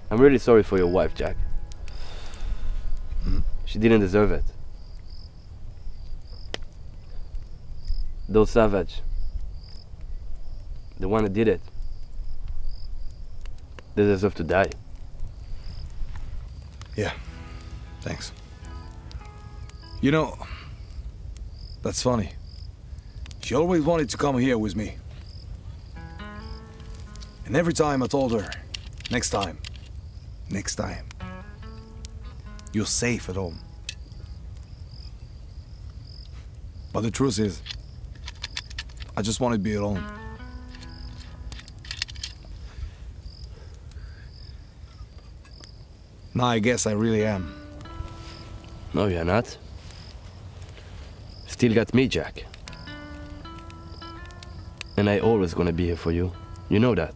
I'm really sorry for your wife, Jack. She didn't deserve it. Those savage, the one that did it, they deserve to die. Yeah, thanks. You know, that's funny. She always wanted to come here with me. And every time I told her, next time, you're safe at home. But the truth is, I just wanted to be alone. Now I guess I really am. No, you're not. Still got me, Jack. And I always gonna be here for you. You know that.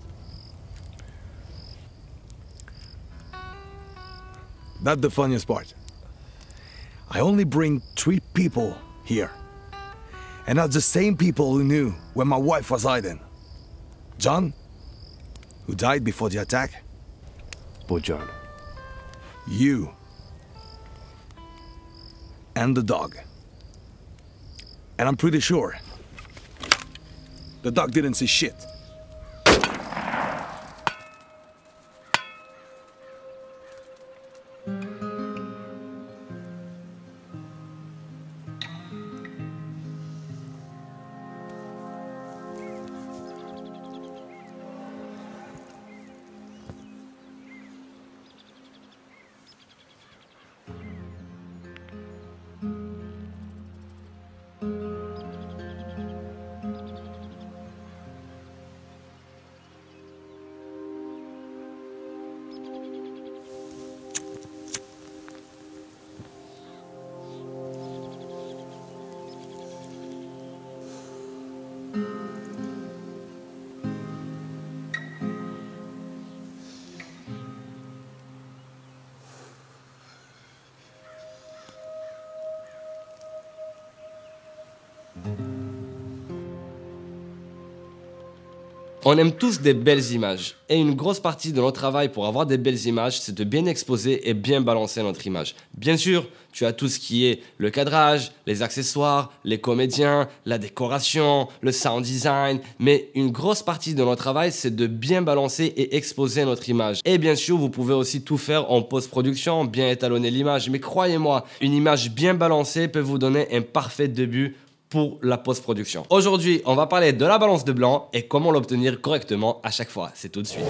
That's the funniest part. I only bring 3 people here. And that's the same people who knew when my wife was hiding. John, who died before the attack. Poor John. You. And the dog. And I'm pretty sure the dog didn't see shit. On aime tous des belles images et une grosse partie de notre travail pour avoir des belles images, c'est de bien exposer et bien balancer notre image. Bien sûr, tu as tout ce qui est le cadrage, les accessoires, les comédiens, la décoration, le sound design, mais une grosse partie de notre travail, c'est de bien balancer et exposer notre image. Et bien sûr, vous pouvez aussi tout faire en post-production, bien étalonner l'image, mais croyez-moi, une image bien balancée peut vous donner un parfait début pour la post-production. Aujourd'hui, on va parler de la balance de blanc et comment l'obtenir correctement à chaque fois. C'est tout de suite.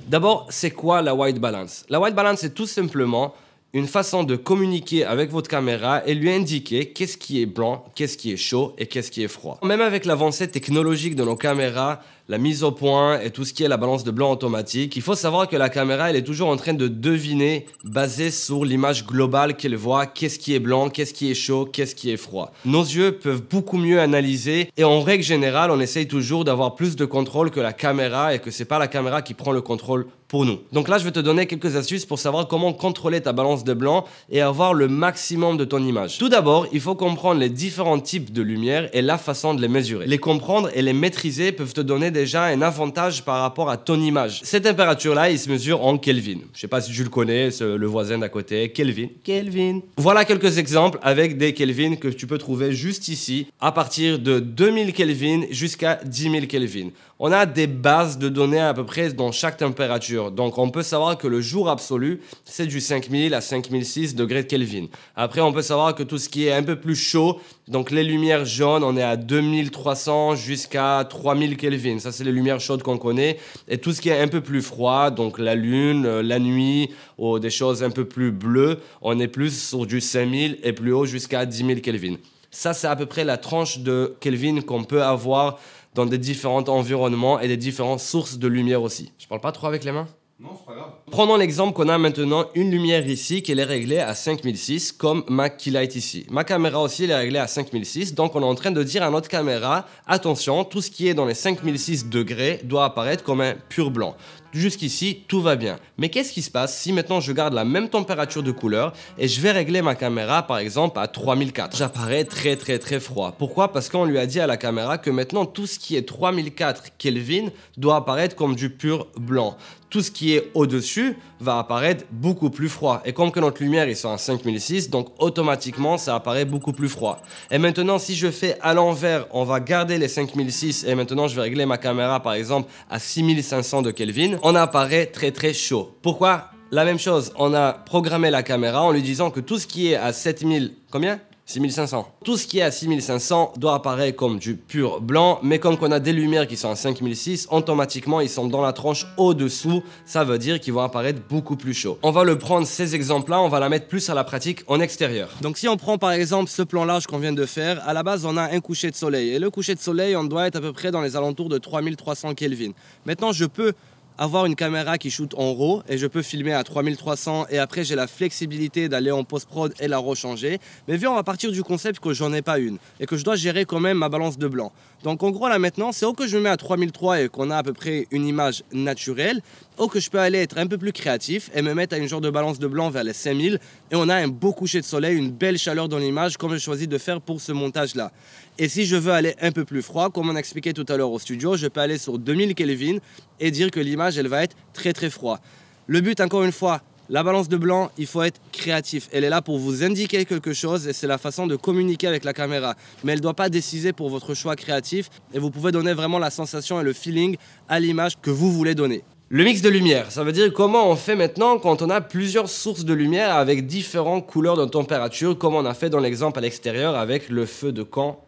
D'abord, c'est quoi la white balance? La white balance, c'est tout simplement une façon de communiquer avec votre caméra et lui indiquer qu'est-ce qui est blanc, qu'est-ce qui est chaud et qu'est-ce qui est froid. Même avec l'avancée technologique de nos caméras, la mise au point et tout ce qui est la balance de blanc automatique, il faut savoir que la caméra, elle est toujours en train de deviner, basée sur l'image globale qu'elle voit, qu'est-ce qui est blanc, qu'est-ce qui est chaud, qu'est-ce qui est froid. Nos yeux peuvent beaucoup mieux analyser et en règle générale, on essaye toujours d'avoir plus de contrôle que la caméra et que c'est pas la caméra qui prend le contrôle pour nous. Donc là, je vais te donner quelques astuces pour savoir comment contrôler ta balance de blanc et avoir le maximum de ton image. Tout d'abord, il faut comprendre les différents types de lumière et la façon de les mesurer. Les comprendre et les maîtriser peuvent te donner déjà un avantage par rapport à ton image. Cette température-là, il se mesure en Kelvin. Je sais pas si tu le connais, le voisin d'à côté, Kelvin. Voilà quelques exemples avec des Kelvin que tu peux trouver juste ici, à partir de 2000 Kelvin jusqu'à 10 000 Kelvin. On a des bases de données à peu près dans chaque température. Donc, on peut savoir que le jour absolu, c'est du 5000 à 5006 degrés de Kelvin. Après, on peut savoir que tout ce qui est un peu plus chaud, donc les lumières jaunes, on est à 2300 jusqu'à 3000 Kelvin. Ça, c'est les lumières chaudes qu'on connaît. Et tout ce qui est un peu plus froid, donc la lune, la nuit, ou des choses un peu plus bleues, on est plus sur du 5000 et plus haut jusqu'à 10 000 Kelvin. Ça, c'est à peu près la tranche de Kelvin qu'on peut avoir dans des différents environnements et des différentes sources de lumière aussi. Je parle pas trop avec les mains? Non, c'est pas grave. Prenons l'exemple qu'on a maintenant une lumière ici qui est réglée à 5006 comme ma Keylight ici. Ma caméra aussi elle est réglée à 5006, donc on est en train de dire à notre caméra attention, tout ce qui est dans les 5006 degrés doit apparaître comme un pur blanc. Jusqu'ici, tout va bien. Mais qu'est-ce qui se passe si maintenant je garde la même température de couleur et je vais régler ma caméra par exemple à 3004? J'apparais très froid. Pourquoi? Parce qu'on lui a dit à la caméra que maintenant tout ce qui est 3004 Kelvin doit apparaître comme du pur blanc. Tout ce qui est au-dessus va apparaître beaucoup plus froid. Et comme que notre lumière, ils sont à 5006, donc automatiquement, ça apparaît beaucoup plus froid. Et maintenant, si je fais à l'envers, on va garder les 5006 et maintenant, je vais régler ma caméra, par exemple, à 6500 de Kelvin. On apparaît très chaud. Pourquoi? La même chose, on a programmé la caméra en lui disant que tout ce qui est à 7000... Combien? 6500. Tout ce qui est à 6500 doit apparaître comme du pur blanc, mais comme qu'on a des lumières qui sont à 5006, automatiquement ils sont dans la tranche au-dessous, ça veut dire qu'ils vont apparaître beaucoup plus chauds. On va le prendre ces exemples-là, on va la mettre plus à la pratique en extérieur. Donc si on prend par exemple ce plan large qu'on vient de faire, à la base on a un coucher de soleil, et le coucher de soleil on doit être à peu près dans les alentours de 3300 Kelvin. Maintenant je peux avoir une caméra qui shoot en RAW et je peux filmer à 3300 et après j'ai la flexibilité d'aller en post-prod et la rechanger. Mais vu on va partir du concept que j'en ai pas une et que je dois gérer quand même ma balance de blanc. Donc en gros là maintenant c'est ou que je me mets à 3003 et qu'on a à peu près une image naturelle, ou que je peux aller être un peu plus créatif et me mettre à une genre de balance de blanc vers les 5000 et on a un beau coucher de soleil, une belle chaleur dans l'image comme j'ai choisi de faire pour ce montage là. Et si je veux aller un peu plus froid, comme on expliquait tout à l'heure au studio, je peux aller sur 2000 Kelvin et dire que l'image elle va être très froid. Le but encore une fois, la balance de blanc, il faut être créatif. Elle est là pour vous indiquer quelque chose et c'est la façon de communiquer avec la caméra. Mais elle ne doit pas décider pour votre choix créatif et vous pouvez donner vraiment la sensation et le feeling à l'image que vous voulez donner. Le mix de lumière, ça veut dire comment on fait maintenant quand on a plusieurs sources de lumière avec différentes couleurs de température, comme on a fait dans l'exemple à l'extérieur avec le feu de camp.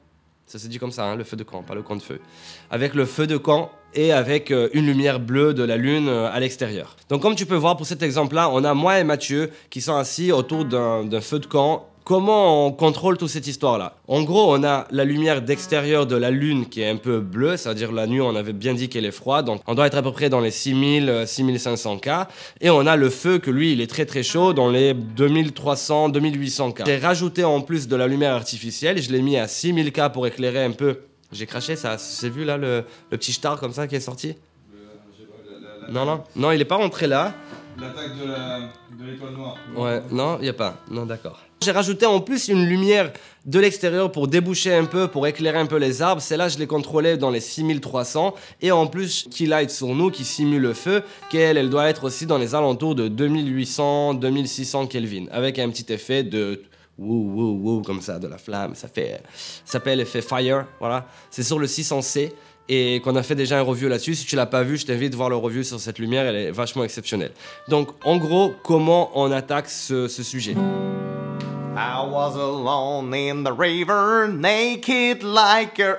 Ça se dit comme ça, hein, le feu de camp, pas le camp de feu. Avec le feu de camp et avec une lumière bleue de la lune à l'extérieur. Donc comme tu peux voir pour cet exemple-là, on a moi et Mathieu qui sont assis autour d'un feu de camp. Comment on contrôle toute cette histoire-là? En gros, on a la lumière d'extérieur de la lune qui est un peu bleue, c'est-à-dire la nuit, on avait bien dit qu'elle est froide, donc on doit être à peu près dans les 6000, 6500 K. Et on a le feu que lui, il est très chaud dans les 2300, 2800 K. J'ai rajouté en plus de la lumière artificielle, je l'ai mis à 6000 K pour éclairer un peu. J'ai craché, ça, c'est vu là le petit star comme ça qui est sorti? Non, il est pas rentré là. L'attaque de l'étoile noire. Ouais, non, il n'y a pas. Non, d'accord. J'ai rajouté en plus une lumière de l'extérieur pour déboucher un peu, pour éclairer un peu les arbres. Celle-là, je l'ai contrôlée dans les 6300. Et en plus, qui light sur nous, qui simule le feu, elle doit être aussi dans les alentours de 2800, 2600 Kelvin. Avec un petit effet de wouh, comme ça, de la flamme. Ça s'appelle effet fire, voilà. C'est sur le 600C. Et qu'on a fait déjà un review là-dessus. Si tu l'as pas vu, je t'invite à voir le review sur cette lumière, elle est vachement exceptionnelle. Donc, en gros, comment on attaque ce sujet? I was alone in the river, naked like a...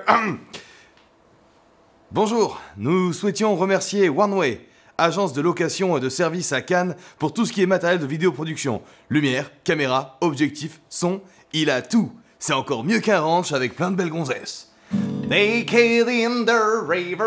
Bonjour, nous souhaitions remercier OneWay, agence de location et de service à Cannes, pour tout ce qui est matériel de vidéoproduction. Lumière, caméra, objectif, son, il a tout. C'est encore mieux qu'un ranch avec plein de belles gonzesses. Naked in the river.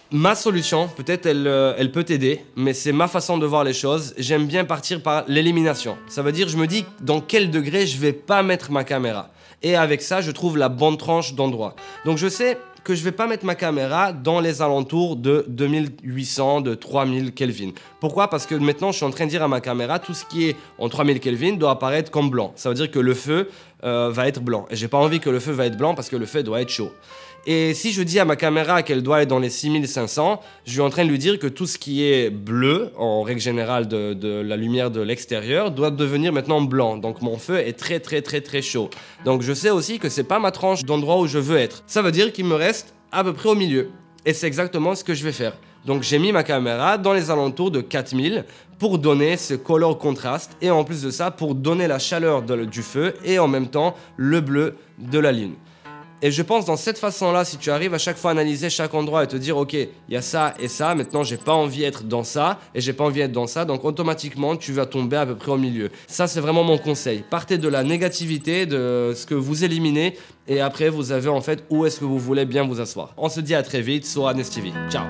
Ma solution, peut-être elle peut t'aider, mais c'est ma façon de voir les choses. J'aime bien partir par l'élimination. Ça veut dire, je me dis dans quel degré je vais pas mettre ma caméra. Et avec ça, je trouve la bonne tranche d'endroit. Donc je sais que je vais pas mettre ma caméra dans les alentours de 2800, de 3000 Kelvin. Pourquoi? Parce que maintenant, je suis en train de dire à ma caméra, tout ce qui est en 3000 Kelvin doit apparaître comme blanc. Ça veut dire que le feu va être blanc. Et j'ai pas envie que le feu va être blanc parce que le feu doit être chaud. Et si je dis à ma caméra qu'elle doit être dans les 6500, je suis en train de lui dire que tout ce qui est bleu, en règle générale de la lumière de l'extérieur, doit devenir maintenant blanc. Donc mon feu est très chaud. Donc je sais aussi que c'est pas ma tranche d'endroit où je veux être. Ça veut dire qu'il me reste à peu près au milieu. Et c'est exactement ce que je vais faire. Donc j'ai mis ma caméra dans les alentours de 4000 pour donner ce color contraste et en plus de ça pour donner la chaleur du feu et en même temps le bleu de la lune. Et je pense dans cette façon-là, si tu arrives à chaque fois à analyser chaque endroit et te dire ok, il y a ça et ça, maintenant j'ai pas envie d'être dans ça et j'ai pas envie d'être dans ça, donc automatiquement tu vas tomber à peu près au milieu. Ça c'est vraiment mon conseil. Partez de la négativité, de ce que vous éliminez et après vous avez en fait où est-ce que vous voulez bien vous asseoir. On se dit à très vite sur Anes TV. Ciao.